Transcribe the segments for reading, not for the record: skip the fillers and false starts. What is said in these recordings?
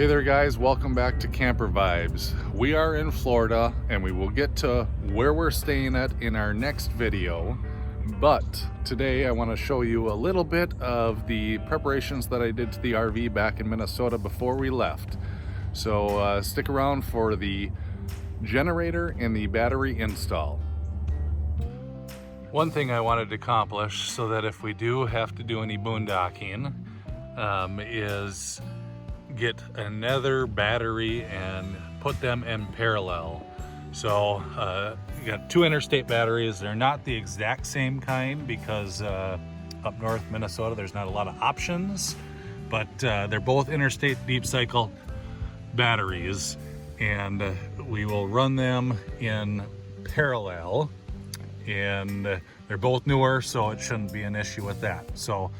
Hey there guys, welcome back to Camper Vibes. We are in Florida and we will get to where we're staying at in our next video. But today I want to show you a little bit of the preparations that I did to the RV back in Minnesota before we left. So stick around for the generator and the battery install. One thing I wanted to accomplish so that if we do have to do any boondocking is get another battery and put them in parallel. So you got two interstate batteries. They're not the exact same kind because up north Minnesota there's not a lot of options, but they're both interstate deep cycle batteries, and we will run them in parallel, and they're both newer, so it shouldn't be an issue with that. So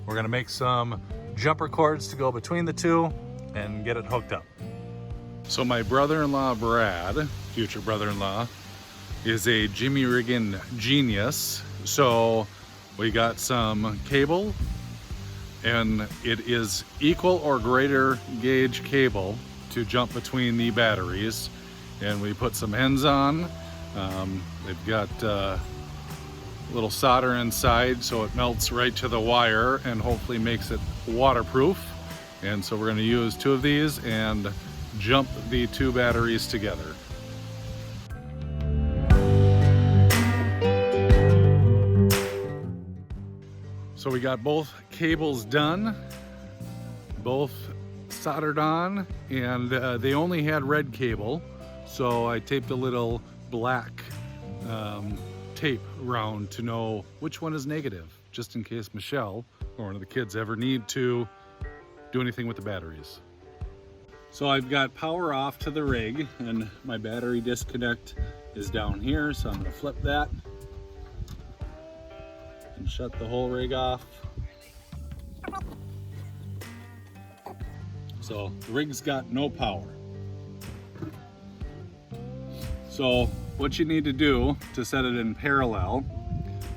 we're gonna make some jumper cords to go between the two and get it hooked up. So my brother-in-law Brad, future brother-in-law, is a jimmy rigging genius. So we got some cable, and it is equal or greater gauge cable to jump between the batteries, and we put some ends on. They've got a little solder inside so it melts right to the wire and hopefully makes it waterproof. And so we're going to use two of these and jump the two batteries together. So we got both cables done, both soldered on, and they only had red cable, so I taped a little black tape around to know which one is negative, just in case Michelle or one of the kids ever need to do anything with the batteries. So I've got power off to the rig, and my battery disconnect is down here, so I'm going to flip that and shut the whole rig off. So the rig's got no power. So what you need to do to set it in parallel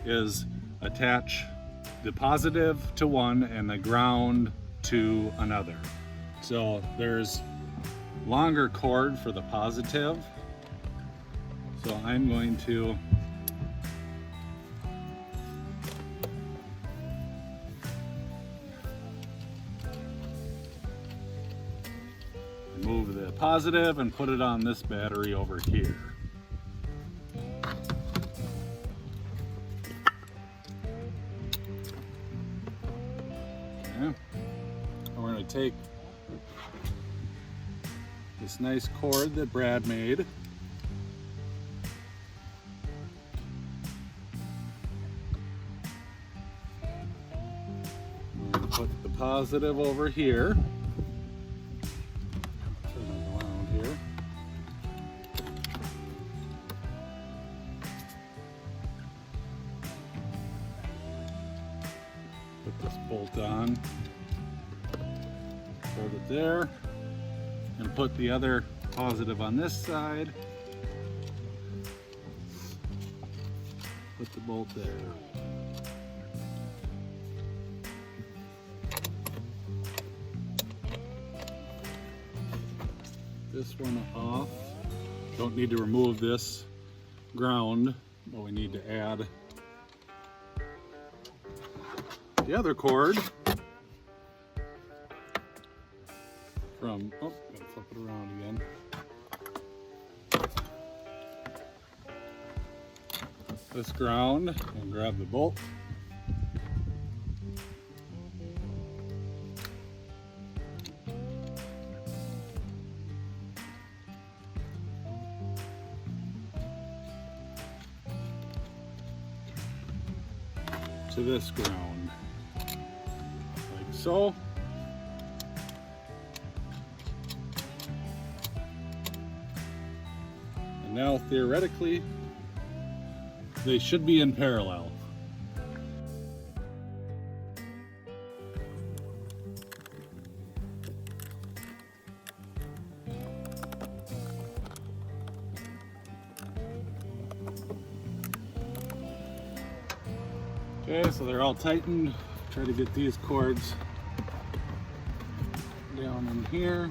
is attach the positive to one and the ground to another. So there's longer cord for the positive. So I'm going to remove the positive and put it on this battery over here. Okay. We're going to take this nice cord that Brad made, we're going to put the positive over here. Turn it around here. Put this bolt on. Hold it there, and put the other positive on this side. Put the bolt there. This one off. Don't need to remove this ground, but we need to add the other cord from, oh, gotta flip it around again. This ground, and grab the bolt. To this ground, like so. Now theoretically they should be in parallel. Okay, so they're all tightened. Try to get these cords down in here.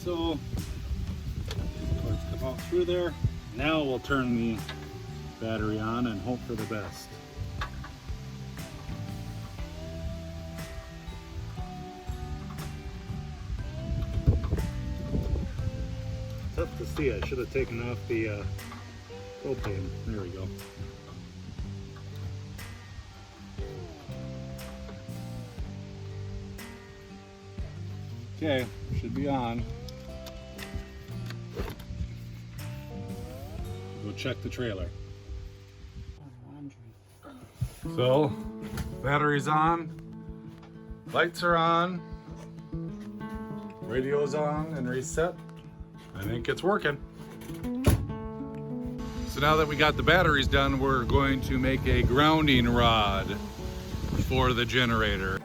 So cords come out through there. Now we'll turn the battery on and hope for the best. Tough to see. I should have taken off the propane. There we go. Okay, should be on. Go check the trailer. So, battery's on, lights are on, radio's on and reset. I think it's working. So now that we got the batteries done, we're going to make a grounding rod for the generator.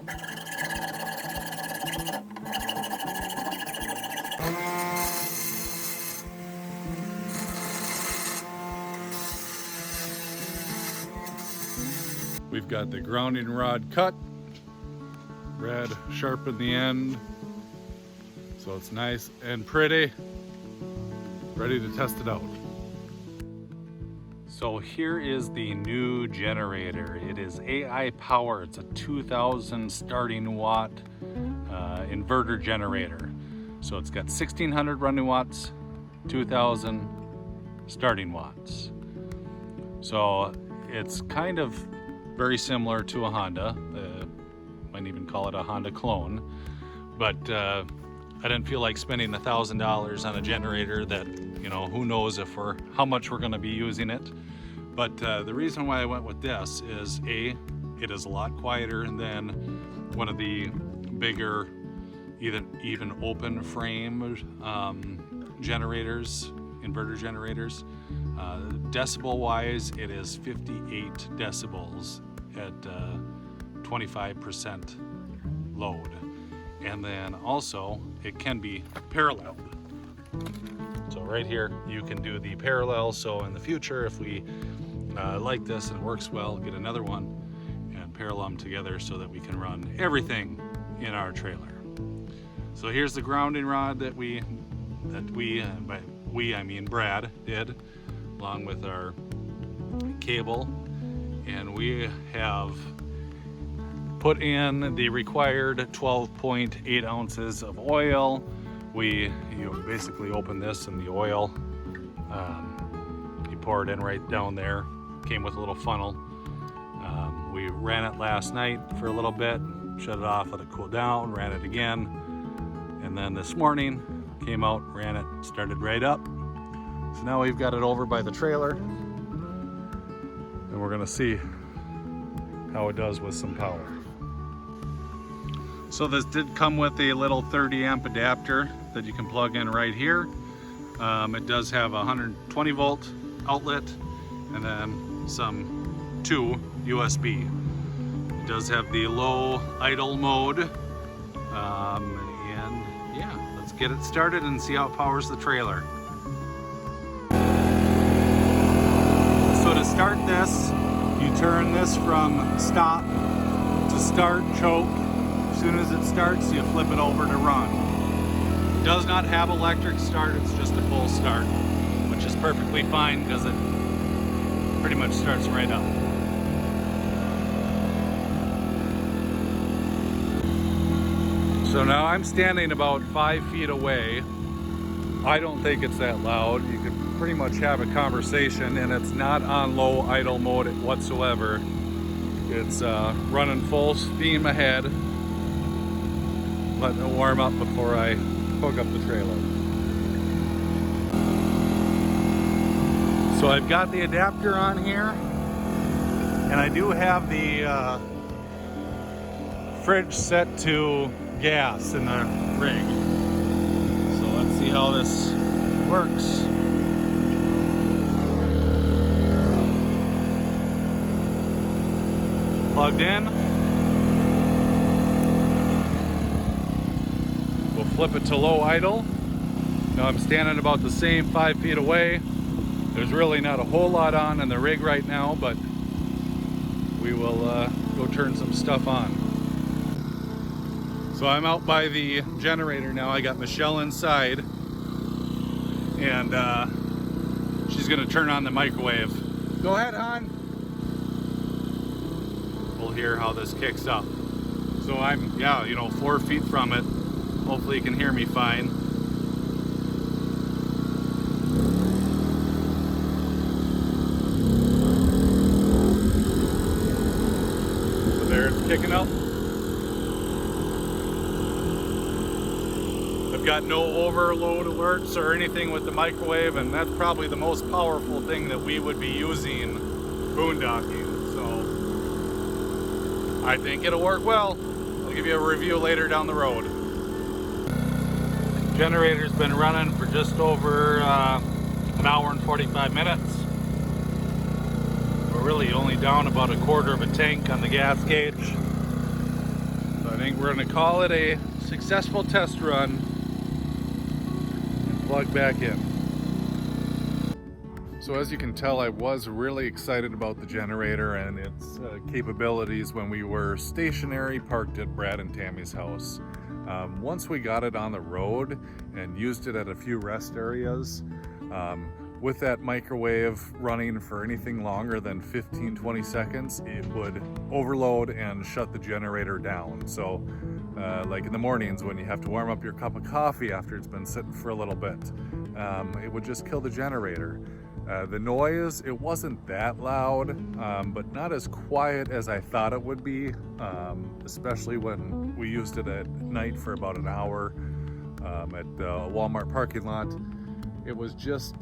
We've got the grounding rod cut, Brad sharpened the end, so it's nice and pretty, ready to test it out. So here is the new generator. It is A-iPower. It's a 2000 starting watt inverter generator. So it's got 1600 running watts, 2000 starting watts. So it's kind of very similar to a Honda. Might even call it a Honda clone. But I didn't feel like spending $1,000 on a generator that, you know, who knows how much we're going to be using it. But the reason why I went with this is it is a lot quieter than one of the bigger, even open frame generators, inverter generators. Decibel wise, it is 58 decibels at 25% load. And then also it can be paralleled. So right here you can do the parallel, so in the future if we like this and it works well, get another one and parallel them together so that we can run everything in our trailer. So here's the grounding rod that we, by we I mean Brad, did, along with our cable, and we have put in the required 12.8 ounces of oil. You basically open this and the oil, you pour it in right down there. Came with a little funnel. We ran it last night for a little bit, shut it off, let it cool down, ran it again, and then this morning came out, ran it, started right up. So now we've got it over by the trailer, and we're gonna see how it does with some power. So this did come with a little 30 amp adapter that you can plug in right here. It does have a 120 volt outlet and then two USB. It does have the low idle mode. And yeah, let's get it started and see how it powers the trailer. So to start this, you turn this from stop to start choke. As soon as it starts, you flip it over to run. It does not have electric start, it's just a full start, which is perfectly fine because it pretty much starts right up. So now I'm standing about 5 feet away. I don't think it's that loud. You could pretty much have a conversation, and it's not on low idle mode whatsoever. It's running full steam ahead. Letting it warm up before I hook up the trailer. So I've got the adapter on here, and I do have the fridge set to gas in the rig. So let's see how this works. Plugged in. We'll flip it to low idle. Now I'm standing about the same 5 feet away. There's really not a whole lot on in the rig right now, but we will go turn some stuff on. So I'm out by the generator now. I got Michelle inside. and she's gonna turn on the microwave. Go ahead, hon. We'll hear how this kicks up. So I'm, yeah, you know, 4 feet from it. Hopefully you can hear me fine. So there it's kicking up. I've got no overload alerts or anything with the microwave, and that's probably the most powerful thing that we would be using boondocking. So I think it'll work well. I'll give you a review later down the road. Generator's been running for just over an hour and 45 minutes. We're really only down about a quarter of a tank on the gas gauge. So I think we're going to call it a successful test run and plug back in. So as you can tell, I was really excited about the generator and its capabilities when we were stationary parked at Brad and Tammy's house. Once we got it on the road and used it at a few rest areas, with that microwave running for anything longer than 15-20 seconds, it would overload and shut the generator down. So like in the mornings when you have to warm up your cup of coffee after it's been sitting for a little bit, it would just kill the generator. The noise, it wasn't that loud, but not as quiet as I thought it would be, especially when we used it at night for about an hour at the Walmart parking lot. It was just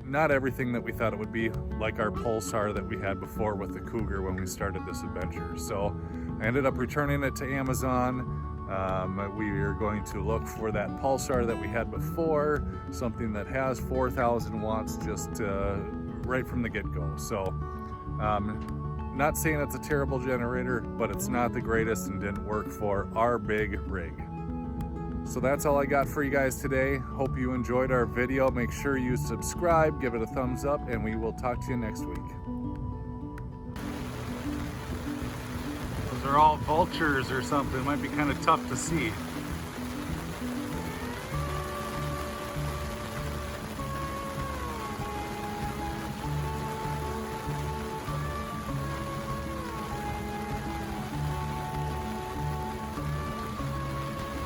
not everything that we thought it would be, like our Pulsar that we had before with the Cougar when we started this adventure. So I ended up returning it to Amazon. We are going to look for that Pulsar that we had before, something that has 4,000 watts just right from the get-go. So not saying it's a terrible generator, but it's not the greatest and didn't work for our big rig. So that's all I got for you guys today. Hope you enjoyed our video. Make sure you subscribe, give it a thumbs up, and we will talk to you next week. Those are all vultures or something. It might be kind of tough to see.